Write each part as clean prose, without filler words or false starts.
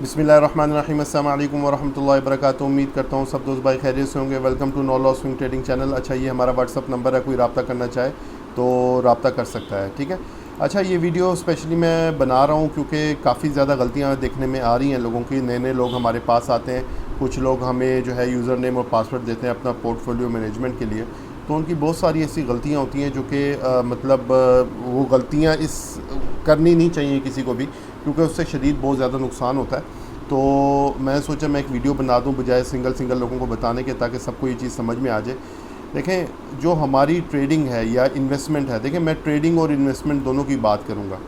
बिस्मिल्लाहिर्रहमानिर्रहीम, अस्सलाम वालेकुम वरहमतुल्लाहि वबरकातुहू। उम्मीद करता हूँ सब दोस्त भाई खैरियत से होंगे। Welcome to no loss swing trading channel. अच्छा, ये हमारा व्हाट्सअप नंबर है, कोई रब्ता करना चाहे तो रब्ता कर सकता है, ठीक है। अच्छा, ये वीडियो स्पेशली मैं बना रहा हूँ क्योंकि काफ़ी ज़्यादा गलतियाँ देखने में आ रही हैं लोगों की। नए नए लोग हमारे पास आते हैं, कुछ लोग हमें जो है यूज़र नेम और पासवर्ड देते हैं अपना पोर्टफोलियो मैनेजमेंट के लिए, तो उनकी बहुत सारी ऐसी गलतियाँ होती हैं जो कि वो गलतियाँ इस करनी नहीं चाहिए किसी को भी, क्योंकि उससे शदीद बहुत ज़्यादा नुकसान होता है। तो मैं सोचा मैं एक वीडियो बना दूं बजाय सिंगल लोगों को बताने के, ताकि सबको ये चीज़ समझ में आ जाए। देखें, जो हमारी ट्रेडिंग है या इन्वेस्टमेंट है, देखें मैं ट्रेडिंग और इन्वेस्टमेंट दोनों की बात करूंगा,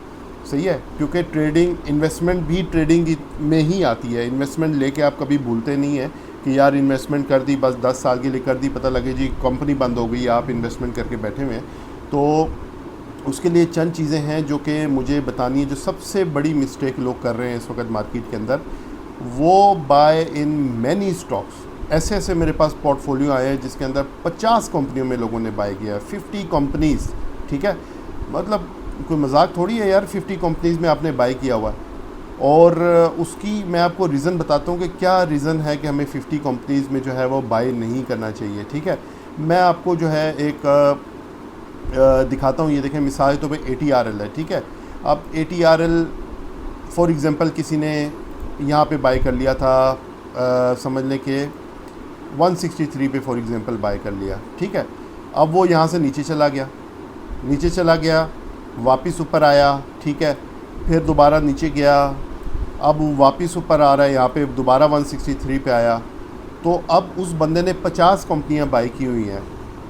सही है, क्योंकि ट्रेडिंग इन्वेस्टमेंट भी ट्रेडिंग में ही आती है। इन्वेस्टमेंट लेके आप कभी भूलते नहीं हैं कि यार इन्वेस्टमेंट कर दी, बस 10 साल के लिए कर दी, पता लगे जी कंपनी बंद हो गई, आप इन्वेस्टमेंट करके बैठे हुए हैं। तो उसके लिए चंद चीज़ें हैं जो कि मुझे बतानी है। जो सबसे बड़ी मिस्टेक लोग कर रहे हैं इस वक्त मार्केट के अंदर, वो बाय इन मैनी स्टॉक्स। ऐसे ऐसे मेरे पास पोर्टफोलियो आए हैं जिसके अंदर 50 कंपनियों में लोगों ने बाय किया है, 50 कंपनीज़, ठीक है। मतलब कोई मजाक थोड़ी है यार, 50 कंपनीज़ में आपने बाय किया हुआ है। और उसकी मैं आपको रीज़न बताता हूँ कि क्या रीज़न है कि हमें 50 कंपनीज़ में जो है वो बाय नहीं करना चाहिए, ठीक है। मैं आपको जो है एक दिखाता हूँ। ये देखें, मिसाल तो पे ATRL है, ठीक है। अब ATRL फॉर एग्ज़ाम्पल किसी ने यहाँ पे बाय कर लिया था, समझ लें कि 163 पे फॉर एग्ज़ाम्पल बाय कर लिया, ठीक है। अब वो यहाँ से नीचे चला गया, वापस ऊपर आया, ठीक है, फिर दोबारा नीचे गया, अब वापस ऊपर आ रहा है, यहाँ पे दोबारा 163 पे आया। तो अब उस बंदे ने 50 कंपनियाँ बाय की हुई हैं।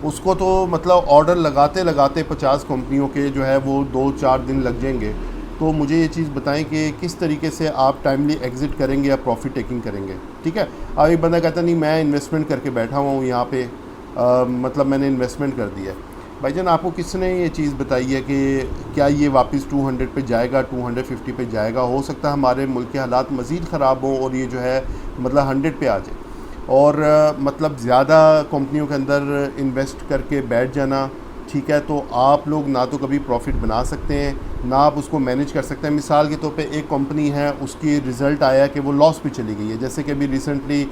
उसको तो मतलब ऑर्डर लगाते लगाते 50 कंपनियों के जो है वो 2-4 दिन लग जाएंगे। तो मुझे ये चीज़ बताएं कि किस तरीके से आप टाइमली एग्ज़िट करेंगे या प्रॉफिट टेकिंग करेंगे, ठीक है। अब एक बंदा कहता नहीं मैं इन्वेस्टमेंट करके बैठा हुआ हूँ यहाँ पे, मतलब मैंने इन्वेस्टमेंट कर दिया है। भाईजान, आपको किसने ये चीज़ बताई है कि क्या ये वापस 200 पे जाएगा, 250 पे जाएगा? हो सकता है हमारे मुल्क के हालात मज़ीद ख़राब हों और ये जो है मतलब 100 पे आ जाए। और मतलब ज़्यादा कंपनियों के अंदर इन्वेस्ट करके बैठ जाना, ठीक है, तो आप लोग ना तो कभी प्रॉफिट बना सकते हैं, ना आप उसको मैनेज कर सकते हैं। मिसाल के तौर पे एक कंपनी है, उसकी रिज़ल्ट आया कि वो लॉस पे चली गई है। जैसे कि अभी रिसेंटली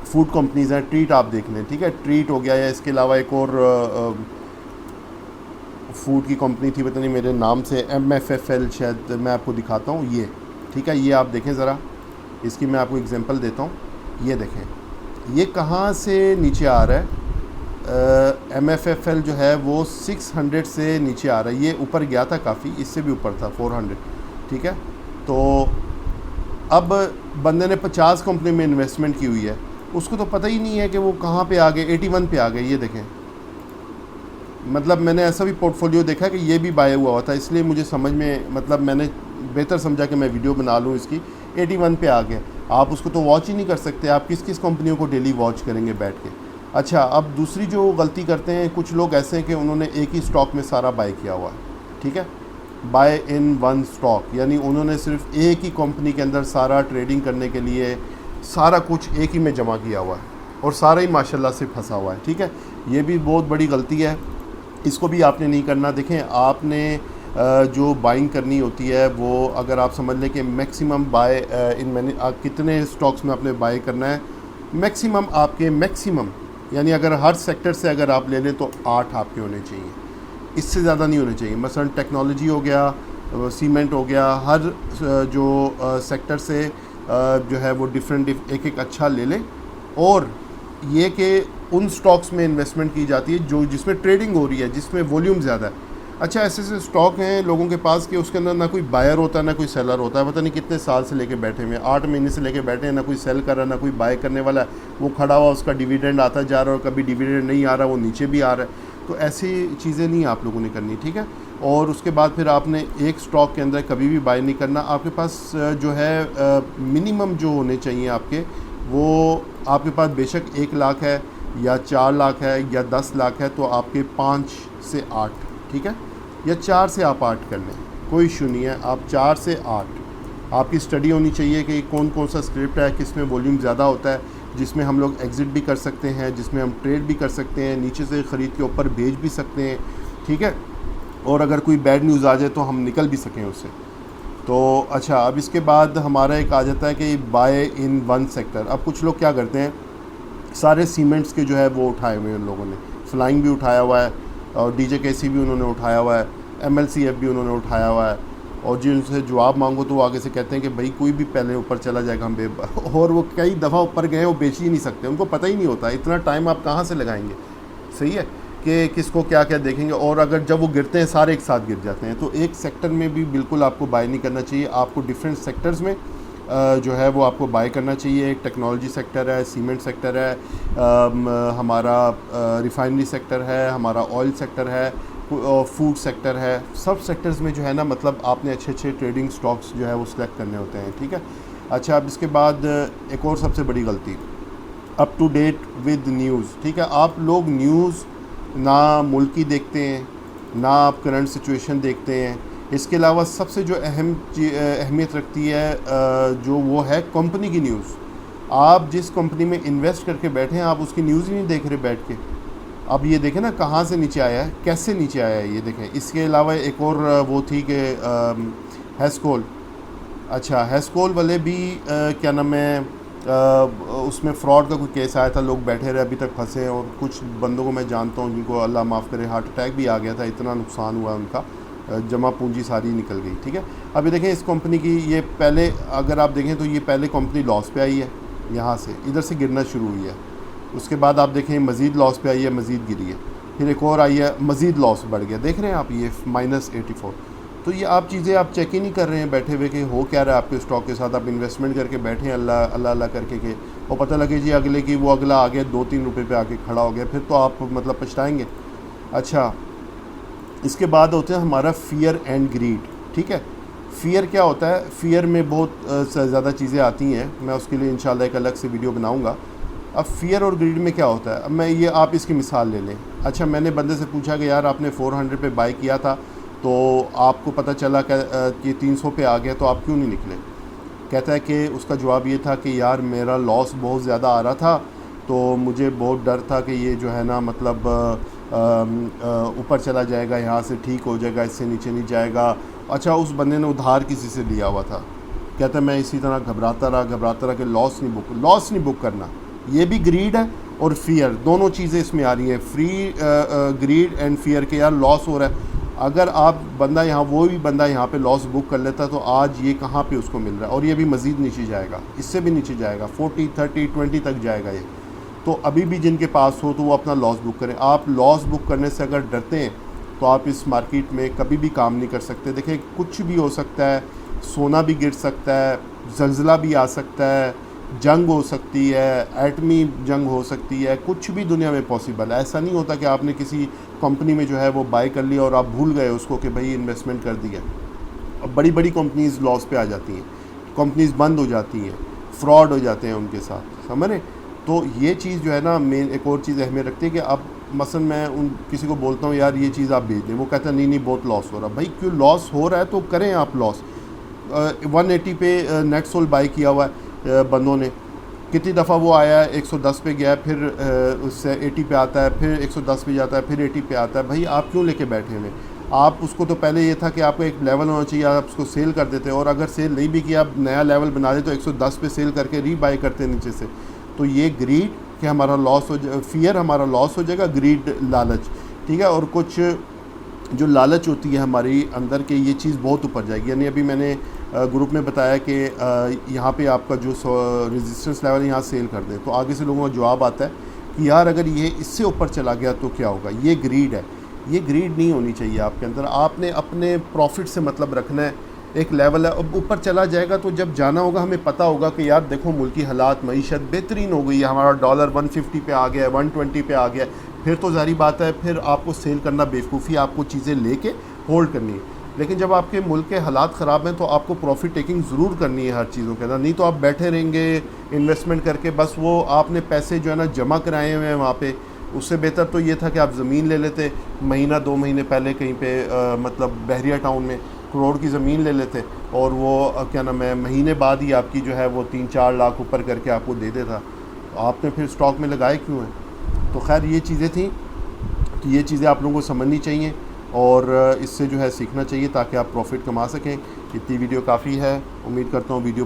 फूड कंपनीज़ हैं, ट्रीट आप देख लें, ठीक है, ट्रीट हो गया, या इसके अलावा एक और फूड की कंपनी थी, पता नहीं मेरे नाम से, MFFL शायद, मैं आपको दिखाता हूँ ये, ठीक है। ये आप देखें ज़रा, इसकी मैं आपको एग्जांपल देता हूँ। ये देखें, ये कहाँ से नीचे आ रहा है। MFFL जो है वो 600 से नीचे आ रहा है। ये ऊपर गया था काफ़ी, इससे भी ऊपर था 400, ठीक है। तो अब बंदे ने 50 कंपनी में इन्वेस्टमेंट की हुई है, उसको तो पता ही नहीं है कि वो कहाँ पे आ गए, 81 पे आ गए। ये देखें, मतलब मैंने ऐसा भी पोर्टफोलियो देखा कि ये भी बाय हुआ था, इसलिए मुझे समझ में, मतलब मैंने बेहतर समझा कि मैं वीडियो बना लूँ इसकी। 81 पे आ गए। आप उसको तो वॉच ही नहीं कर सकते, आप किस किस कंपनियों को डेली वॉच करेंगे बैठ के। अच्छा, अब दूसरी जो गलती करते हैं कुछ लोग ऐसे हैं कि उन्होंने एक ही स्टॉक में सारा बाय किया हुआ है, ठीक है, बाय इन वन स्टॉक, यानी उन्होंने सिर्फ एक ही कंपनी के अंदर सारा ट्रेडिंग करने के लिए सारा कुछ एक ही में जमा किया हुआ है और सारा ही माशाल्लाह से फंसा हुआ है, ठीक है। ये भी बहुत बड़ी गलती है, इसको भी आपने नहीं करना। देखें, आपने जो बाइंग करनी होती है वो, अगर आप समझ लें कि मैक्सिमम बाय इन मैंने कितने स्टॉक्स में आपने बाय करना है, मैक्सिमम आपके मैक्सिमम, यानी अगर हर सेक्टर से अगर आप ले लें तो 8 आपके होने चाहिए, इससे ज़्यादा नहीं होने चाहिए। मसलन टेक्नोलॉजी हो गया, सीमेंट हो गया, हर जो सेक्टर से जो है वो डिफरेंट एक एक अच्छा ले लें। और ये कि उन स्टॉक्स में इन्वेस्टमेंट की जाती है जो जिसमें ट्रेडिंग हो रही है, जिसमें वॉल्यूम ज़्यादा है। अच्छा, ऐसे ऐसे स्टॉक हैं लोगों के पास कि उसके अंदर ना कोई बायर होता है ना कोई सेलर होता है, पता नहीं कितने साल से लेके बैठे हुए हैं, 8 महीने से लेके बैठे हैं, ना कोई सेल कर रहा है ना कोई बाय करने वाला है। वो खड़ा हुआ, उसका डिविडेंड आता जा रहा है और कभी डिविडेंड नहीं आ रहा, वो नीचे भी आ रहा है। तो ऐसी चीज़ें नहीं आप लोगों ने करनी, ठीक है। और उसके बाद फिर आपने एक स्टॉक के अंदर कभी भी बाय नहीं करना। आपके पास जो है मिनिमम जो होने चाहिए आपके, वो आपके पास बेशक 1 लाख है या 4 लाख है या 10 लाख है, तो आपके 5 से 8, ठीक है, या 4 से आप 8 कर लें, कोई इशू नहीं है। आप 4 से 8, आपकी स्टडी होनी चाहिए कि कौन कौन सा स्क्रिप्ट है, किस में वॉल्यूम ज़्यादा होता है, जिसमें हम लोग एग्ज़िट भी कर सकते हैं, जिसमें हम ट्रेड भी कर सकते हैं, नीचे से ख़रीद के ऊपर भेज भी सकते हैं, ठीक है। और अगर कोई बैड न्यूज़ आ जाए तो हम निकल भी सकें उससे। तो अच्छा, अब इसके बाद हमारा एक आ जाता है कि बाय इन वन सेक्टर। अब कुछ लोग क्या करते हैं, सारे सीमेंट्स के जो है वो उठाए हुए हैं उन लोगों ने, फ्लाइंग भी उठाया हुआ है और DJKC भी उन्होंने उठाया हुआ है, MLCF भी उन्होंने उठाया हुआ है, और जिनसे जवाब मांगो तो वो आगे से कहते हैं कि भाई कोई भी पहले ऊपर चला जाएगा हम और वो कई दफ़ा ऊपर गए, वो बेच ही नहीं सकते, उनको पता ही नहीं होता इतना टाइम आप कहाँ से लगाएंगे। सही है कि किसको क्या क्या देखेंगे, और अगर जब वो गिरते हैं सारे एक साथ गिर जाते हैं। तो एक सेक्टर में भी बिल्कुल आपको बाय नहीं करना चाहिए, आपको डिफरेंट सेक्टर्स में जो है वो आपको बाय करना चाहिए। एक टेक्नोलॉजी सेक्टर है, सीमेंट सेक्टर है, हमारा रिफाइनरी सेक्टर है, हमारा ऑयल सेक्टर है, फूड सेक्टर है। सब सेक्टर्स में जो है ना, मतलब आपने अच्छे अच्छे ट्रेडिंग स्टॉक्स जो है वो सिलेक्ट करने होते हैं। ठीक है। अच्छा, अब इसके बाद एक और सबसे बड़ी गलती, up to date with news. ठीक है, आप लोग न्यूज़ ना मुल्क की देखते हैं, ना आप करंट सिचुएशन देखते हैं। इसके अलावा सबसे जो अहमियत रखती है जो वो है कंपनी की न्यूज़। आप जिस कंपनी में इन्वेस्ट करके बैठे हैं, आप उसकी न्यूज़ ही नहीं देख रहे बैठ के। अब ये देखें ना कहाँ से नीचे आया है, कैसे नीचे आया है, ये देखें। इसके अलावा एक और वो थी कि हेस्कोल। अच्छा, हेस्कोल वाले भी क्या नाम है, उसमें फ़्रॉड का कोई केस आया था, लोग बैठे रहे, अभी तक फंसे हैं, और कुछ बंदों को मैं जानता हूँ जिनको अल्लाह माफ़ करे हार्ट अटैक भी आ गया था, इतना नुकसान हुआ उनका, जमा पूंजी सारी निकल गई। ठीक है। अभी देखें इस कंपनी की, ये पहले अगर आप देखें तो ये पहले कंपनी लॉस पे आई है, यहाँ से इधर से गिरना शुरू हुई है। उसके बाद आप देखें मज़ीद लॉस पे आई है, मज़ीद गिरी है, फिर एक और आई है, मज़ीद लॉस बढ़ गया। देख रहे हैं आप ये -84। तो ये आप चीज़ें आप चेक ही नहीं कर रहे हैं बैठे हुए कि हो क्या रहा है आपके स्टॉक के साथ। आप इन्वेस्टमेंट करके बैठे हैं अल्लाह अल्लाह अल्लाह करके के, और पता लगे जी अगले की वो अगला आ गया 2-3 रुपये पे आके खड़ा हो गया, फिर तो आप मतलब पछताएंगे। अच्छा, इसके बाद होते हैं हमारा फ़ियर एंड ग्रीड। ठीक है। फ़ियर क्या होता है, फ़ियर में बहुत ज़्यादा चीज़ें आती हैं, मैं उसके लिए इंशाल्लाह एक अलग से वीडियो बनाऊँगा। अब फ़ियर और ग्रीड में क्या होता है, अब मैं ये, आप इसकी मिसाल ले लें। अच्छा, मैंने बंदे से पूछा कि यार आपने 400 पे बाई किया था, तो आपको पता चला कि 300 पे आ गया, तो आप क्यों नहीं निकले? कहता है कि उसका जवाब ये था कि यार मेरा लॉस बहुत ज़्यादा आ रहा था, तो मुझे बहुत डर था कि ये जो है ना, मतलब ऊपर चला जाएगा, यहाँ से ठीक हो जाएगा, इससे नीचे नहीं जाएगा। अच्छा, उस बंदे ने उधार किसी से लिया हुआ था। कहता है मैं इसी तरह घबराता रहा कि लॉस नहीं बुक करना। ये भी ग्रीड है और फियर, दोनों चीज़ें इसमें आ रही हैं। ग्रीड एंड फियर के यार लॉस हो रहा है। अगर आप बंदा यहाँ, वो भी बंदा यहाँ पे लॉस बुक कर लेता, तो आज ये कहाँ पे उसको मिल रहा है, और ये भी मज़ीद नीचे जाएगा, इससे भी नीचे जाएगा, 40, 30, 20 तक जाएगा ये। तो अभी भी जिनके पास हो तो वो अपना लॉस बुक करें। आप लॉस बुक करने से अगर डरते हैं तो आप इस मार्केट में कभी भी काम नहीं कर सकते। देखिए कुछ भी हो सकता है, सोना भी गिर सकता है, ज़लज़ला भी आ सकता है, जंग हो सकती है, एटमी जंग हो सकती है, कुछ भी दुनिया में पॉसिबल है। ऐसा नहीं होता कि आपने किसी कंपनी में जो है वो बाय कर लिया और आप भूल गए उसको कि भाई इन्वेस्टमेंट कर दिया। अब बड़ी बड़ी कंपनीज़ लॉस पे आ जाती हैं, कंपनीज़ बंद हो जाती हैं, फ्रॉड हो जाते हैं उनके साथ, समझ रहे। तो ये चीज़ जो है ना, मेन एक और चीज़ अहमियत रखती है कि अब मसलन मैं उन किसी को बोलता हूँ यार ये चीज़ आप बेच दें, वो कहता है नहीं बहुत लॉस हो रहा। भाई क्यों लॉस हो रहा है तो करें आप लॉस। 180 पे नेट सोल बाई किया हुआ है बंदों ने, कितनी दफ़ा वो आया है 110 पे गया, फिर उससे 80 पे आता है, फिर 110 पे जाता है, फिर 80 पे आता है। भाई आप क्यों लेके बैठे हुए? आप उसको, तो पहले ये था कि आपको एक लेवल होना चाहिए, आप उसको सेल कर देते, और अगर सेल नहीं भी किया, आप नया लेवल बना दे तो 110 पे सेल करके रीबाई करते नीचे से। तो ये ग्रीड कि हमारा लॉस हो जाए, फियर हमारा लॉस हो जाएगा, ग्रीड लालच, ठीक है। और कुछ जो लालच होती है हमारी अंदर के, ये चीज़ बहुत ऊपर जाएगी। यानी अभी मैंने ग्रुप में बताया कि यहाँ पे आपका जो रेजिस्टेंस लेवल है यहाँ सेल कर दें, तो आगे से लोगों का जवाब आता है कि यार अगर ये इससे ऊपर चला गया तो क्या होगा। ये ग्रीड है, ये ग्रीड नहीं होनी चाहिए आपके अंदर। आपने अपने प्रॉफिट से मतलब रखना है, एक लेवल है, अब ऊपर चला जाएगा तो जब जाना होगा हमें पता होगा कि यार देखो मुल्की हालात, मईशत बेहतरीन हो गई है, हमारा डॉलर 150 पे आ गया है, 120 पे आ गया है, फिर तो जारी बात है फिर आपको सेल करना बेवकूफ़ी, आपको चीज़ें लेके होल्ड करनी है। लेकिन जब आपके मुल्क के हालात ख़राब हैं तो आपको प्रॉफिट टेकिंग ज़रूर करनी है हर चीज़ों के अंदर, नहीं तो आप बैठे रहेंगे इन्वेस्टमेंट करके, बस वो आपने पैसे जो है ना जमा कराए हुए हैं वहाँ पे। उससे बेहतर तो ये था कि आप ज़मीन ले लेते, महीना 2 महीने पहले कहीं पे मतलब बहरिया टाउन में करोड़ की ज़मीन ले लेते, और वो क्या नाम है महीने बाद ही आपकी जो है वो 3-4 लाख ऊपर करके आपको दे देता। आपने फिर स्टॉक में लगाए क्यों हैं? तो खैर ये चीज़ें थी कि ये चीज़ें आप लोगों को समझनी चाहिए और इससे जो है सीखना चाहिए ताकि आप प्रॉफिट कमा सकें। इतनी वीडियो काफ़ी है। उम्मीद करता हूँ वीडियो